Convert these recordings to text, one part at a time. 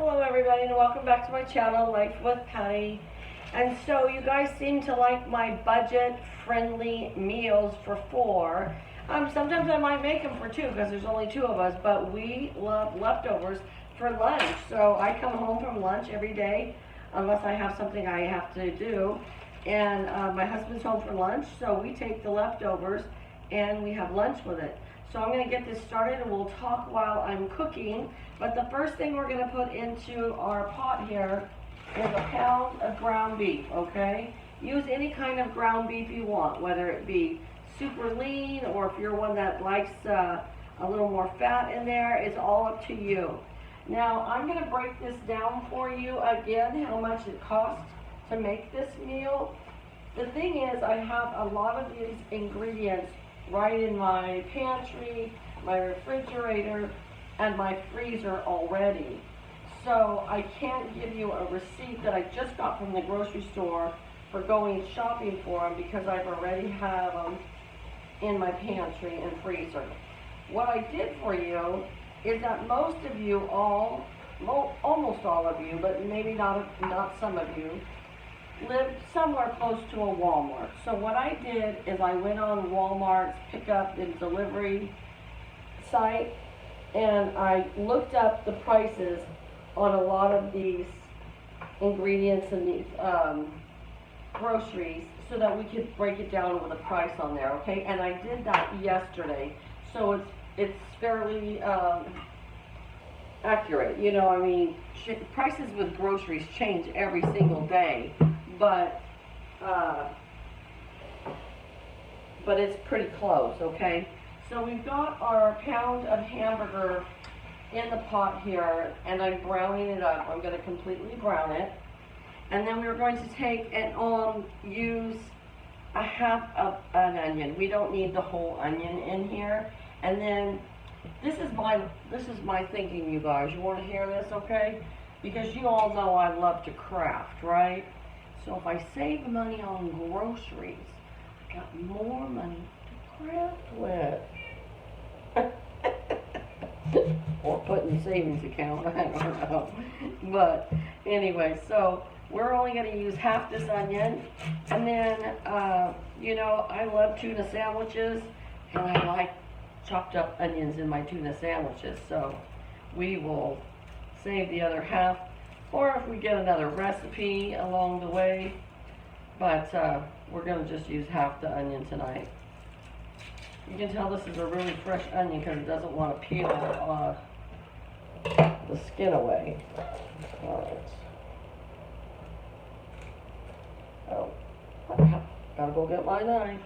Hello everybody and welcome back to my channel, Life with Patty. And so you guys seem to like my budget-friendly meals for 4. Sometimes I might make them for 2 because there's only 2 of us, but we love leftovers for lunch. So I come home from lunch every day unless I have something I have to do. And my husband's home for lunch, so we take the leftovers and we have lunch with it. So I'm going to get this started and we'll talk while I'm cooking. But the first thing we're going to put into our pot here is a pound of ground beef, okay? Use any kind of ground beef you want, whether it be super lean or if you're one that likes a little more fat in there, it's all up to you. Now I'm going to break this down for you again, how much it costs to make this meal. The thing is, I have a lot of these ingredients right in my pantry, my refrigerator, and my freezer already. So I can't give you a receipt that I just got from the grocery store for going shopping for them because I've already have them in my pantry and freezer. What I did for you is that most of you almost all of you, but maybe not some of you, live somewhere close to a Walmart. So what I did is I went on Walmart's pickup and delivery site and I looked up the prices on a lot of these ingredients and these groceries so that we could break it down with a price on there, okay? And I did that yesterday, so it's fairly accurate. You know, I mean, prices with groceries change every single day. But it's pretty close, okay? So we've got our pound of hamburger in the pot here, and I'm browning it up. I'm going to completely brown it. And then we're going to take and use a half of an onion. We don't need the whole onion in here. And then this is my thinking, you guys. You want to hear this, okay? Because you all know I love to craft, right? So if I save money on groceries, I got more money to craft with. Or put in the savings account, I don't know. But anyway, so we're only going to use half this onion. And then, you know, I love tuna sandwiches, and I like chopped up onions in my tuna sandwiches. So we will save the other half, or if we get another recipe along the way, but we're going to just use half the onion tonight. You can tell this is a really fresh onion because it doesn't want to peel the skin away. Alright. Oh, gotta go get my knife.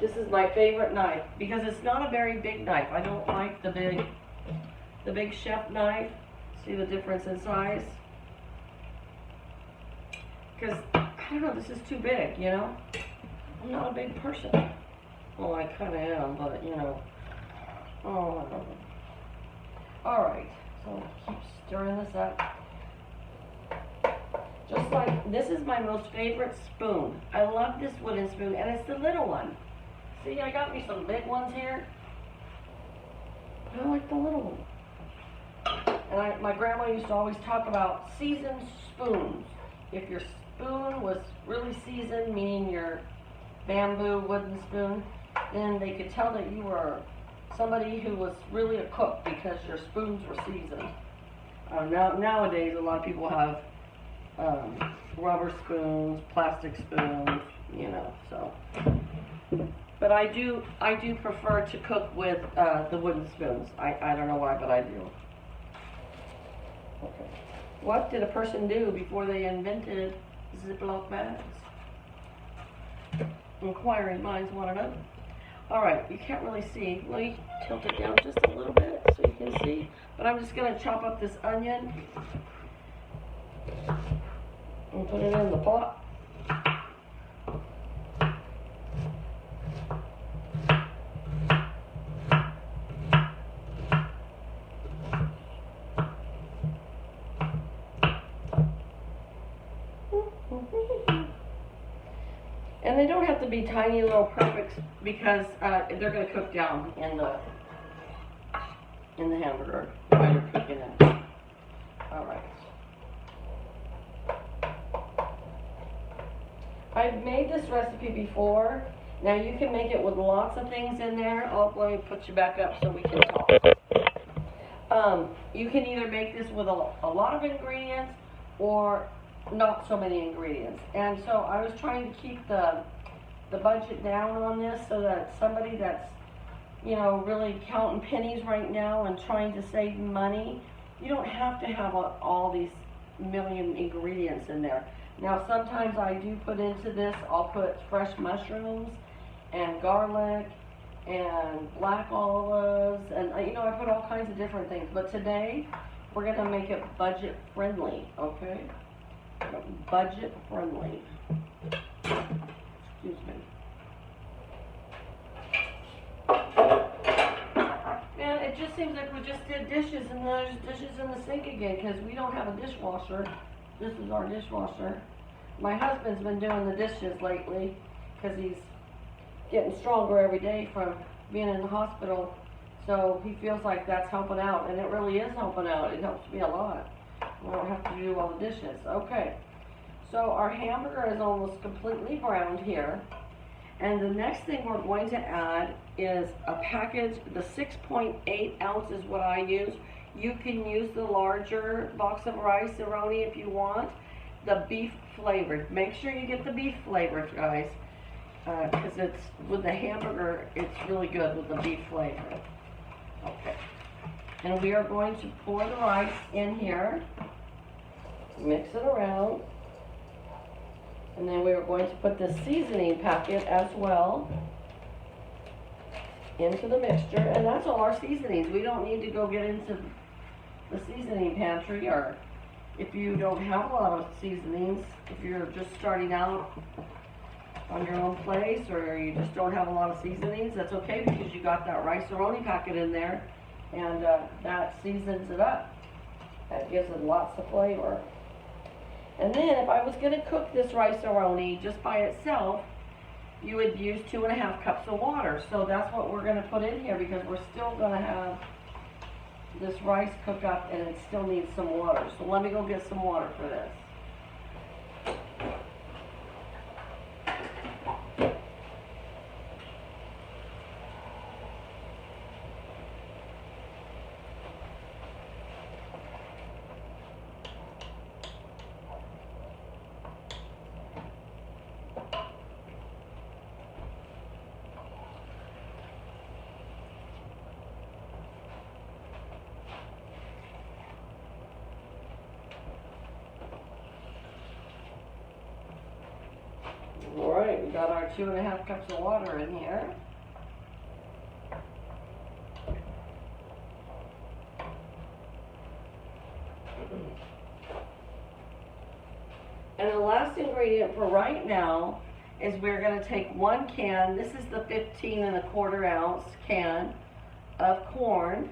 This is my favorite knife because it's not a very big knife. I don't like the big chef knife. See the difference in size? Because, I don't know, this is too big, you know? I'm not a big person. Well, I kind of am, but, you know. Oh, I don't know. Alright, so keep stirring this up. Just like, this is my most favorite spoon. I love this wooden spoon, and it's the little one. See, I got me some big ones here. I like the little one. And my grandma used to always talk about seasoned spoons. If your spoon was really seasoned, meaning your bamboo wooden spoon, then they could tell that you were somebody who was really a cook because your spoons were seasoned. Nowadays, a lot of people have rubber spoons, plastic spoons, you know, so. But I do prefer to cook with the wooden spoons. I don't know why, but I do. Okay. What did a person do before they invented Ziploc bags? Inquiring minds want to know. Alright, you can't really see. Let me tilt it down just a little bit so you can see. But I'm just going to chop up this onion and put it in the pot. And they don't have to be tiny little perfects because they're going to cook down in the in the hamburger while you're cooking it. All right. I've made this recipe before. Now you can make it with lots of things in there. Oh, let me put you back up so we can talk. You can either make this with a lot of ingredients or not so many ingredients. And so I was trying to keep the budget down on this so that somebody that's, you know, really counting pennies right now and trying to save money, you don't have to have all these million ingredients in there. Now sometimes I do put into this, I'll put fresh mushrooms and garlic and black olives, and you know, I put all kinds of different things. But today we're gonna make it budget friendly, okay? Budget friendly. Excuse me. Man, it just seems like we just did dishes and there's dishes in the sink again because we don't have a dishwasher. This is our dishwasher. My husband's been doing the dishes lately because he's getting stronger every day from being in the hospital. So he feels like that's helping out, and it really is helping out. It helps me a lot. I don't have to do all the dishes. Okay, so our hamburger is almost completely browned here. And the next thing we're going to add is a package. The 6.8 ounce is what I use. You can use the larger box of rice-a-roni if you want. The beef flavored. Make sure you get the beef flavored, guys, because it's with the hamburger. It's really good with the beef flavor. Okay, and we are going to pour the rice in here, mix it around, and then we are going to put the seasoning packet as well into the mixture, and that's all our seasonings. We don't need to go get into the seasoning pantry, or if you don't have a lot of seasonings, if you're just starting out on your own place, or you just don't have a lot of seasonings, that's okay, because you got that rice-a-roni packet in there, and that seasons it up. That gives it lots of flavor. And then if I was going to cook this rice-a-roni just by itself, you would use 2.5 cups of water. So that's what we're going to put in here, because we're still going to have this rice cook up and it still needs some water. So let me go get some water for this. Alright, we got our 2.5 cups of water in here. And the last ingredient for right now is we're going to take 1 can, this is the 15.25 ounce can of corn,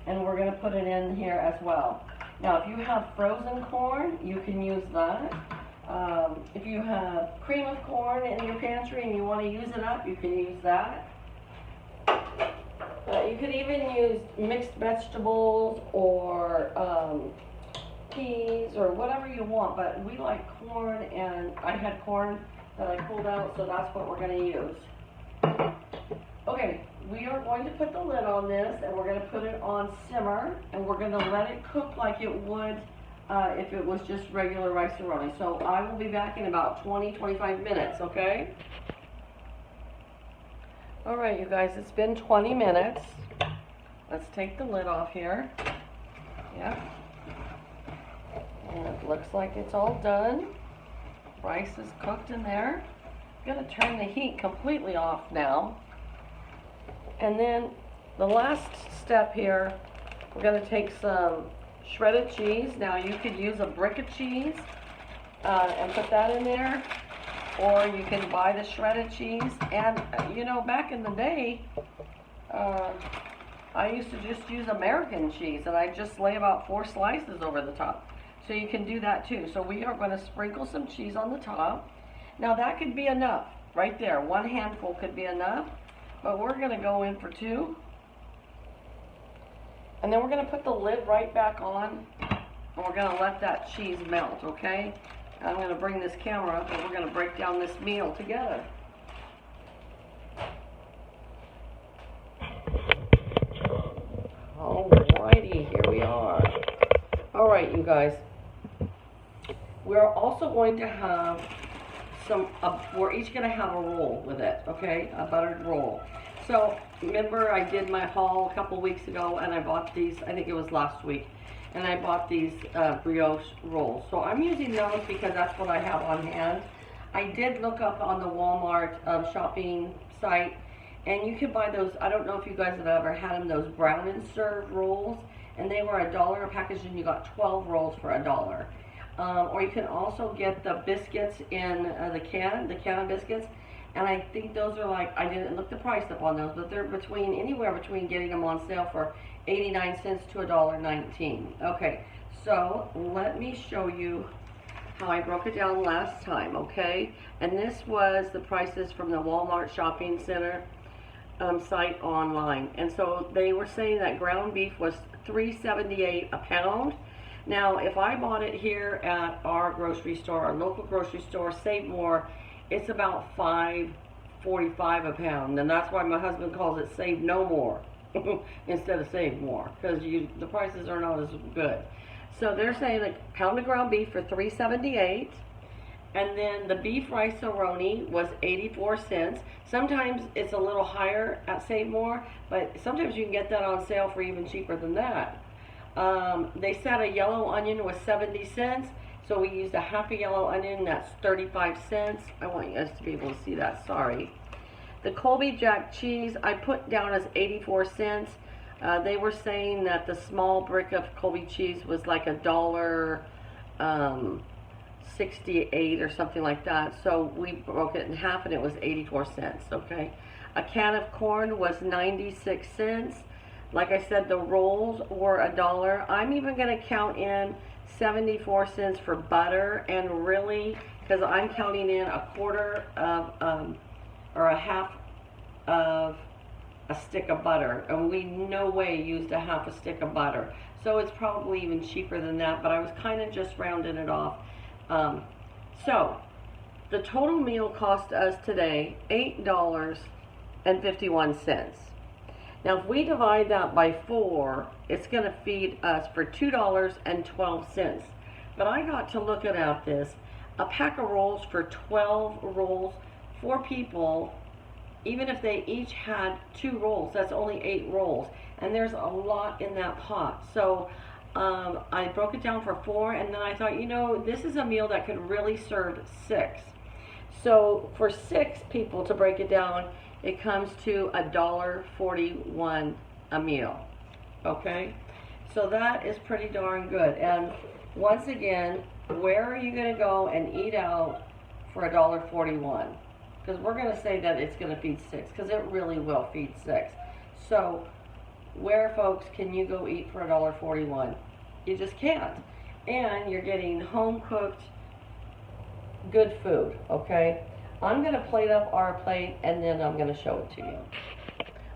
and we're going to put it in here as well. Now if you have frozen corn, you can use that. If you have cream of corn in your pantry and you want to use it up, you can use that. You could even use mixed vegetables or peas or whatever you want, but we like corn, and I had corn that I pulled out, so that's what we're going to use. Okay, we are going to put the lid on this, and we're going to put it on simmer, and we're going to let it cook like it would if it was just regular rice-a-roni. So I will be back in about 20-25 minutes, okay? Alright, you guys, it's been 20 minutes. Let's take the lid off here. Yeah. And it looks like it's all done. Rice is cooked in there. I'm going to turn the heat completely off now. And then the last step here, we're going to take some shredded cheese. Now you could use a brick of cheese and put that in there, or you can buy the shredded cheese. And you know, back in the day, I used to just use American cheese, and I just lay about 4 slices over the top. So you can do that too. So we are going to sprinkle some cheese on the top. Now that could be enough right there. 1 handful could be enough, but we're going to go in for 2. And then we're going to put the lid right back on, and we're going to let that cheese melt, okay? I'm going to bring this camera up, and we're going to break down this meal together. Alrighty, here we are. Alright, you guys. We're also going to have some, we're each going to have a roll with it, okay? A buttered roll. So, remember I did my haul a couple weeks ago, and I bought these, I think it was last week, and I bought these brioche rolls. So I'm using those because that's what I have on hand. I did look up on the Walmart shopping site, and you can buy those. I don't know if you guys have ever had them, those Brown and Serve rolls, and they were $1 a package, and you got 12 rolls for $1. Or you can also get the biscuits in the can of biscuits, and I think those are like, I didn't look the price up on those, but they're anywhere between getting them on sale for 89 cents to $1.19. Okay, so let me show you how I broke it down last time, okay? And this was the prices from the Walmart Shopping Center site online. And so they were saying that ground beef was $3.78 a pound. Now, if I bought it here at our grocery store, our local grocery store, Save More, it's about $5.45 a pound. And that's why my husband calls it Save No More instead of Save More, because the prices are not as good. So they're saying a pound of ground beef for $3.78. And then the beef rice-a-roni was 84 cents. Sometimes it's a little higher at Save More, but sometimes you can get that on sale for even cheaper than that. They said a yellow onion was 70 cents, so we used a half a yellow onion, that's 35 cents. I want you guys to be able to see that, sorry. The Colby Jack cheese I put down as 84 cents. They were saying that the small brick of Colby cheese was like $1.68 or something like that. So we broke it in half and it was 84 cents, okay? A can of corn was 96 cents. Like I said, the rolls were $1. I'm even going to count in 74 cents for butter, and really, because I'm counting in a quarter of, or a half of a stick of butter, and we no way used a half a stick of butter. So it's probably even cheaper than that, but I was kind of just rounding it off. So the total meal cost us today $8.51. Now, if we divide that by 4, it's going to feed us for $2.12. But I got to looking at this. A pack of rolls for 12 rolls, 4 people, even if they each had 2 rolls, that's only 8 rolls. And there's a lot in that pot. So I broke it down for 4, and then I thought, you know, this is a meal that could really serve 6. So for 6 people, to break it down, it comes to $1.41 a meal, okay? So that is pretty darn good. And once again, where are you going to go and eat out for $1.41? Because we're going to say that it's going to feed 6, because it really will feed 6. So where, folks, can you go eat for $1.41? You just can't. And you're getting home-cooked, good food, okay? I'm going to plate up our plate, and then I'm going to show it to you.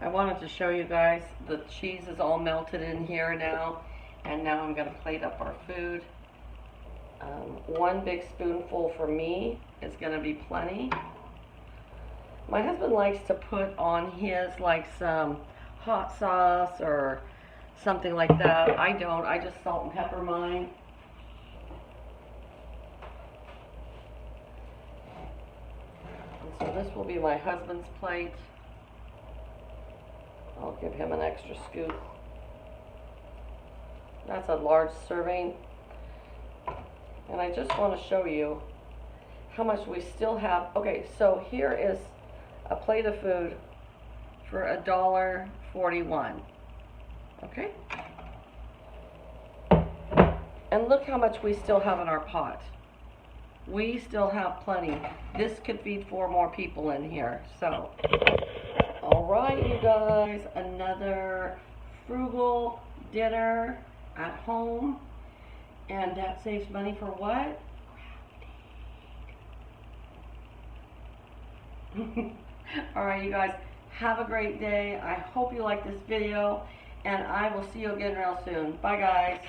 I wanted to show you guys the cheese is all melted in here now, and now I'm going to plate up our food. 1 big spoonful for me is going to be plenty. My husband likes to put on his like some hot sauce or something like that. I don't. I just salt and pepper mine. So this will be my husband's plate. I'll give him an extra scoop. That's a large serving. And I just want to show you how much we still have. Okay, so here is a plate of food for $1.41. Okay? And look how much we still have in our pot. We still have plenty. This could feed 4 more people in here. So, all right, you guys, another frugal dinner at home. And that saves money for what? All right, you guys, have a great day. I hope you like this video. and I will see you again real soon. Bye, guys.